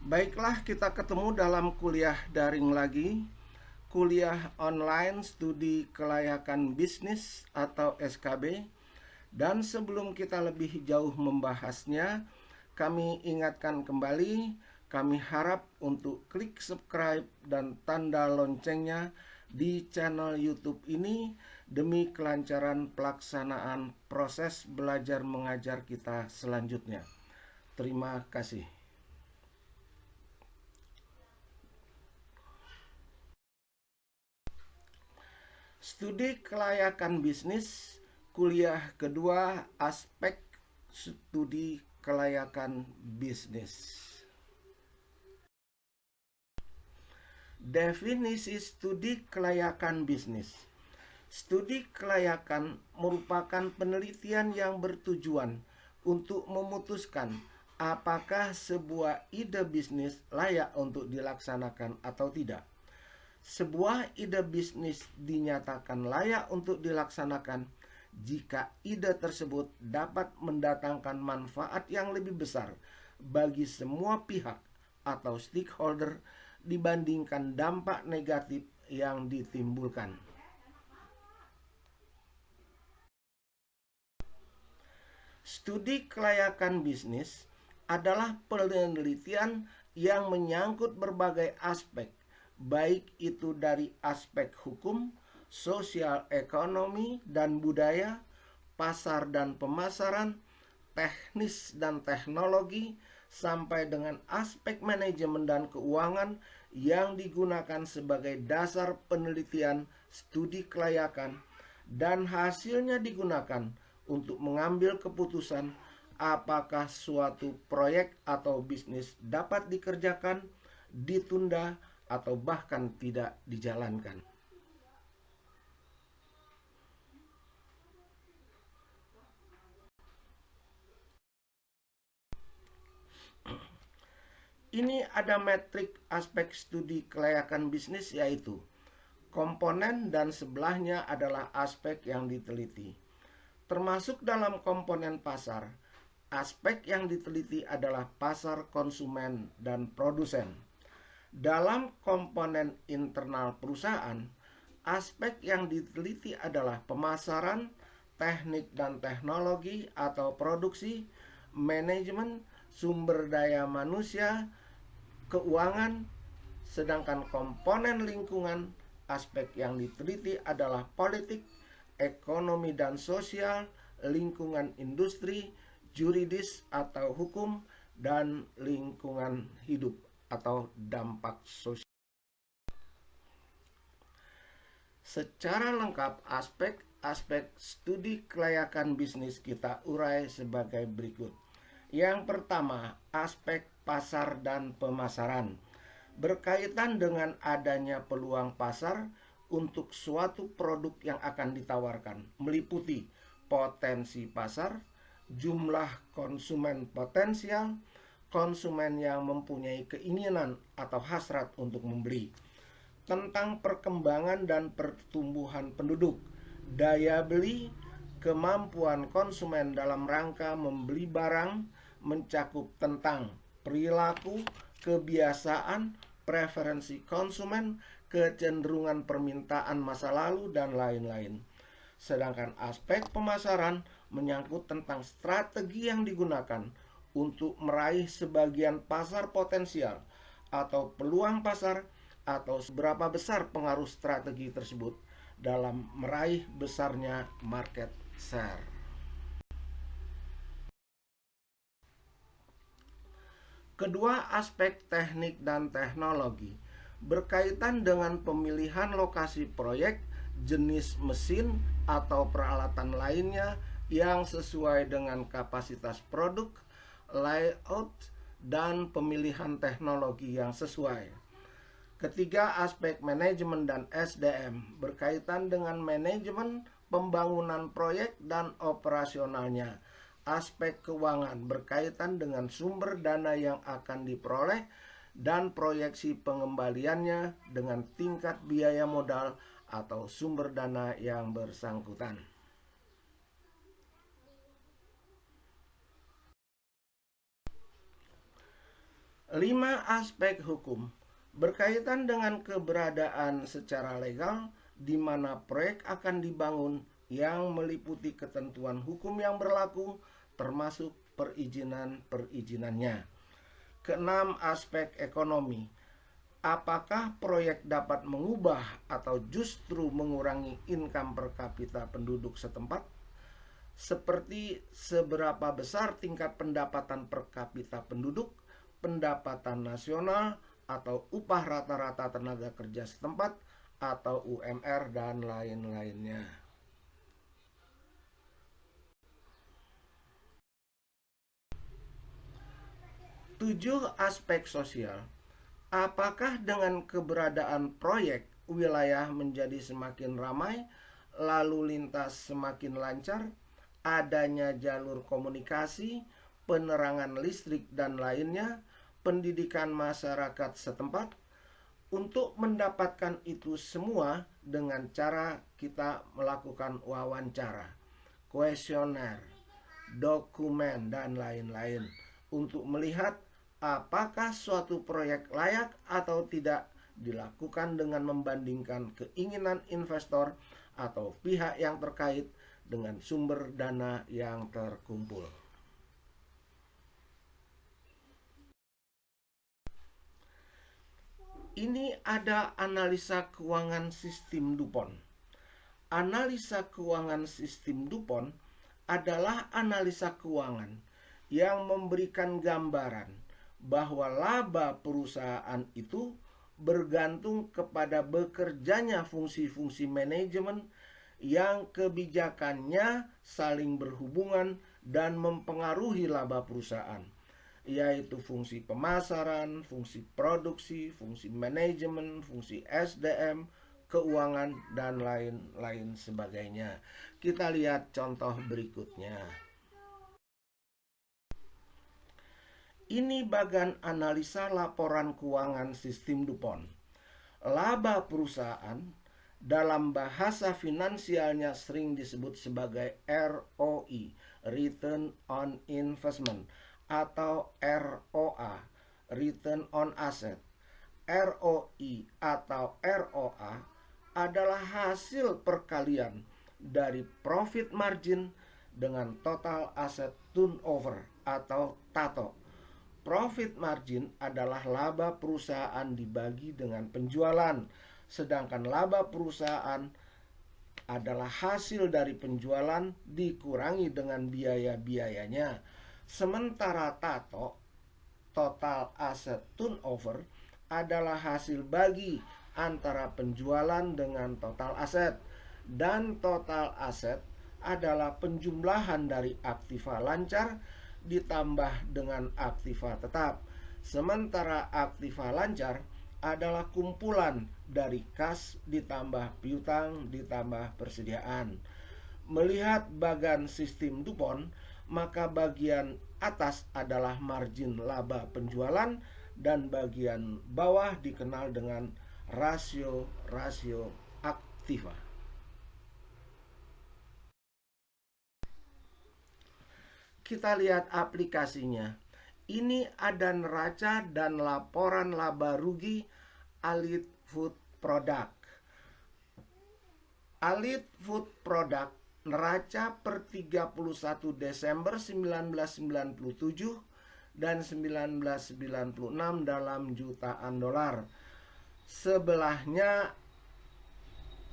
Baiklah, kita ketemu dalam kuliah daring lagi. Kuliah online studi kelayakan bisnis atau SKB. Dan sebelum kita lebih jauh membahasnya, kami ingatkan kembali, kami harap untuk klik subscribe dan tanda loncengnya di channel YouTube ini demi kelancaran pelaksanaan proses belajar mengajar kita selanjutnya. Terima kasih. Studi kelayakan bisnis, kuliah kedua, aspek studi kelayakan bisnis. Definisi studi kelayakan bisnis. Studi kelayakan merupakan penelitian yang bertujuan untuk memutuskan apakah sebuah ide bisnis layak untuk dilaksanakan atau tidak. Sebuah ide bisnis dinyatakan layak untuk dilaksanakan jika ide tersebut dapat mendatangkan manfaat yang lebih besar bagi semua pihak atau stakeholder dibandingkan dampak negatif yang ditimbulkan. Studi kelayakan bisnis adalah penelitian yang menyangkut berbagai aspek, baik itu dari aspek hukum, sosial, ekonomi, dan budaya, pasar dan pemasaran, teknis dan teknologi, sampai dengan aspek manajemen dan keuangan yang digunakan sebagai dasar penelitian studi kelayakan, dan hasilnya digunakan untuk mengambil keputusan apakah suatu proyek atau bisnis dapat dikerjakan, ditunda, atau bahkan tidak dijalankan. Ini ada metrik aspek studi kelayakan bisnis, yaitu komponen, dan sebelahnya adalah aspek yang diteliti. Termasuk dalam komponen pasar, aspek yang diteliti adalah pasar, konsumen, dan produsen. Dalam komponen internal perusahaan, aspek yang diteliti adalah pemasaran, teknik dan teknologi atau produksi, manajemen, sumber daya manusia, keuangan. Sedangkan komponen lingkungan, aspek yang diteliti adalah politik, ekonomi dan sosial, lingkungan industri, juridis atau hukum, dan lingkungan hidup atau dampak sosial. Secara lengkap, aspek-aspek studi kelayakan bisnis kita urai sebagai berikut. Yang pertama, aspek pasar dan pemasaran. Berkaitan dengan adanya peluang pasar untuk suatu produk yang akan ditawarkan, meliputi potensi pasar, jumlah konsumen potensial, konsumen yang mempunyai keinginan atau hasrat untuk membeli, tentang perkembangan dan pertumbuhan penduduk, daya beli, kemampuan konsumen dalam rangka membeli barang, mencakup tentang perilaku, kebiasaan, preferensi konsumen, kecenderungan permintaan masa lalu, dan lain-lain. Sedangkan aspek pemasaran menyangkut tentang strategi yang digunakan untuk meraih sebagian pasar potensial atau peluang pasar, atau seberapa besar pengaruh strategi tersebut dalam meraih besarnya market share. Kedua, aspek teknik dan teknologi berkaitan dengan pemilihan lokasi proyek, jenis mesin atau peralatan lainnya yang sesuai dengan kapasitas produk, layout, dan pemilihan teknologi yang sesuai. Ketiga, aspek manajemen dan SDM berkaitan dengan manajemen pembangunan proyek dan operasionalnya. Aspek keuangan berkaitan dengan sumber dana yang akan diperoleh dan proyeksi pengembaliannya dengan tingkat biaya modal atau sumber dana yang bersangkutan. 5 aspek hukum berkaitan dengan keberadaan secara legal di mana proyek akan dibangun yang meliputi ketentuan hukum yang berlaku termasuk perizinan-perizinannya. Keenam, aspek ekonomi. Apakah proyek dapat mengubah atau justru mengurangi income per kapita penduduk setempat? Seperti seberapa besar tingkat pendapatan per kapita penduduk, pendapatan nasional, atau upah rata-rata tenaga kerja setempat, atau UMR, dan lain-lainnya. 7 aspek sosial. Apakah dengan keberadaan proyek wilayah menjadi semakin ramai, lalu lintas semakin lancar, adanya jalur komunikasi, penerangan listrik dan lainnya, pendidikan masyarakat setempat? Untuk mendapatkan itu semua dengan cara kita melakukan wawancara, kuesioner, dokumen, dan lain-lain untuk melihat apakah suatu proyek layak atau tidak dilakukan dengan membandingkan keinginan investor atau pihak yang terkait dengan sumber dana yang terkumpul. Ini ada analisa keuangan sistem DuPont. Analisa keuangan sistem DuPont adalah analisa keuangan yang memberikan gambaran bahwa laba perusahaan itu bergantung kepada bekerjanya fungsi-fungsi manajemen yang kebijakannya saling berhubungan dan mempengaruhi laba perusahaan, yaitu fungsi pemasaran, fungsi produksi, fungsi manajemen, fungsi SDM, keuangan, dan lain-lain sebagainya. Kita lihat contoh berikutnya. Ini bagian analisa laporan keuangan sistem DuPont. Laba perusahaan dalam bahasa finansialnya sering disebut sebagai ROI, Return on Investment, atau ROA, Return on Asset. ROI atau ROA adalah hasil perkalian dari profit margin dengan total asset turnover atau TATO. Profit margin adalah laba perusahaan dibagi dengan penjualan, sedangkan laba perusahaan adalah hasil dari penjualan dikurangi dengan biaya-biayanya. Sementara TATO, total asset turnover, adalah hasil bagi antara penjualan dengan total aset, dan total aset adalah penjumlahan dari aktiva lancar ditambah dengan aktiva tetap. Sementara aktiva lancar adalah kumpulan dari kas ditambah piutang ditambah persediaan. Melihat bagian sistem DuPont, maka bagian atas adalah margin laba penjualan dan bagian bawah dikenal dengan rasio aktiva. Kita lihat aplikasinya. Ini ada neraca dan laporan laba rugi Alit Food Product. Alit Food Product neraca per 31 Desember 1997 dan 1996 dalam jutaan dolar. Sebelahnya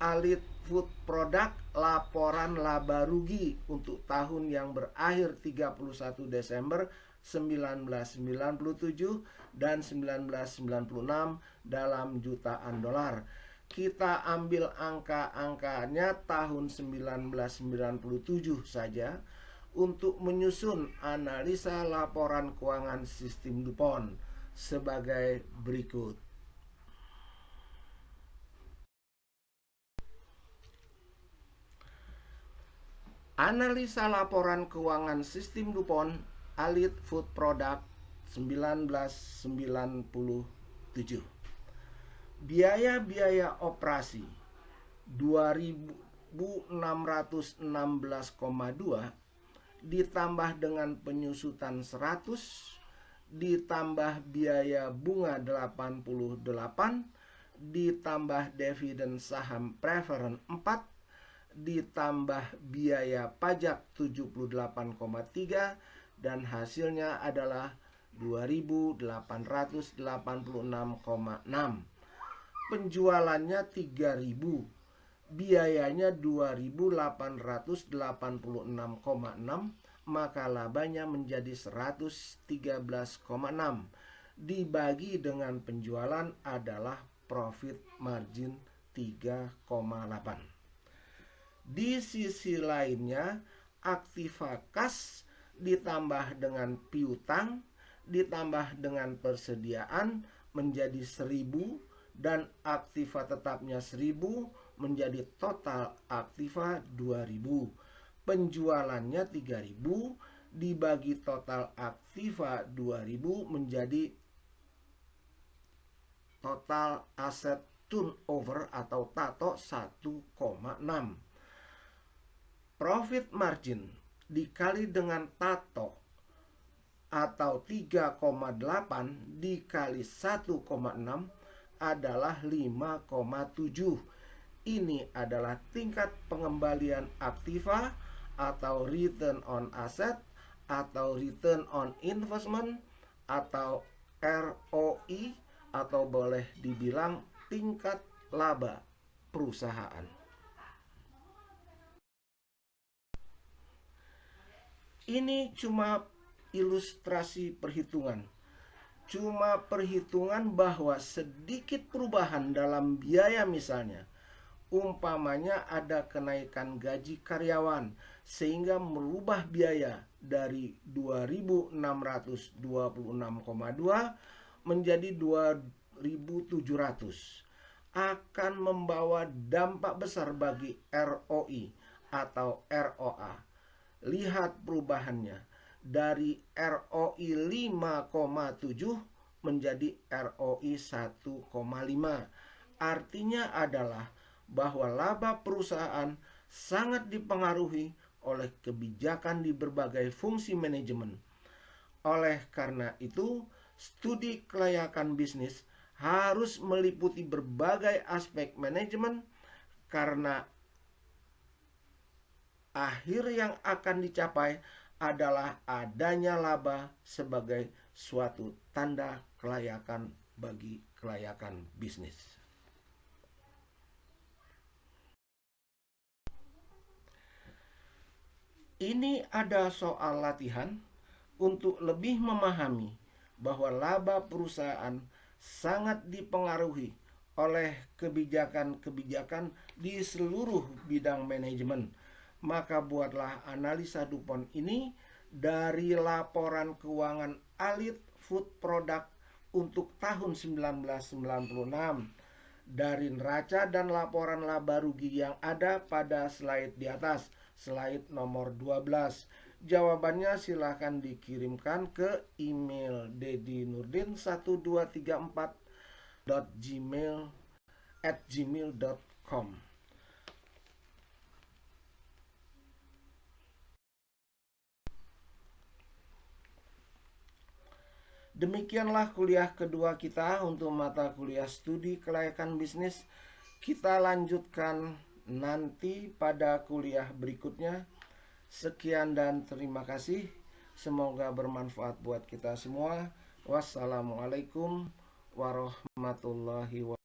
Alit Food Product laporan laba rugi untuk tahun yang berakhir 31 Desember 1997 dan 1996 dalam jutaan dolar. Kita ambil angka-angkanya tahun 1997 saja untuk menyusun analisa laporan keuangan sistem DuPont sebagai berikut. Analisa laporan keuangan sistem DuPont Alit Food Product 1997. Biaya-biaya operasi 2.616,2 ditambah dengan penyusutan 100 ditambah biaya bunga 88, ditambah dividen saham preferen 4, ditambah biaya pajak 78,3, dan hasilnya adalah 2.886,6. Penjualannya 3.000, biayanya 2.886,6, maka labanya menjadi 113,6 dibagi dengan penjualan adalah profit margin 3,8. Di sisi lainnya, aktiva kas ditambah dengan piutang ditambah dengan persediaan menjadi 1.000, dan aktiva tetapnya 1.000 menjadi total aktiva 2.000. Penjualannya 3.000 dibagi total aktiva 2.000 menjadi total aset turnover atau TATO 1,6. Profit margin dikali dengan TATO atau 3,8 dikali 1,6 adalah 5,7. Ini adalah tingkat pengembalian aktiva atau return on asset atau return on investment atau ROI, atau boleh dibilang tingkat laba perusahaan. Ini cuma ilustrasi perhitungan. Cuma perhitungan bahwa sedikit perubahan dalam biaya, misalnya umpamanya ada kenaikan gaji karyawan sehingga merubah biaya dari 2.626,2 menjadi 2.700, akan membawa dampak besar bagi ROI atau ROA. Lihat perubahannya dari ROI 5,7 menjadi ROI 1,5. Artinya adalah bahwa laba perusahaan sangat dipengaruhi oleh kebijakan di berbagai fungsi manajemen. Oleh karena itu, studi kelayakan bisnis harus meliputi berbagai aspek manajemen, karena akhir yang akan dicapai adalah adanya laba sebagai suatu tanda kelayakan bagi kelayakan bisnis. Ini ada soal latihan untuk lebih memahami bahwa laba perusahaan sangat dipengaruhi oleh kebijakan-kebijakan di seluruh bidang manajemen. Maka buatlah analisa DuPont ini dari laporan keuangan Alit Food Product untuk tahun 1996, dari neraca dan laporan laba rugi yang ada pada slide di atas, slide nomor 12. Jawabannya silahkan dikirimkan ke email dedinurdin124@gmail.com. Demikianlah kuliah kedua kita untuk mata kuliah studi kelayakan bisnis. Kita lanjutkan nanti pada kuliah berikutnya. Sekian dan terima kasih. Semoga bermanfaat buat kita semua. Wassalamualaikum warahmatullahi wabarakatuh.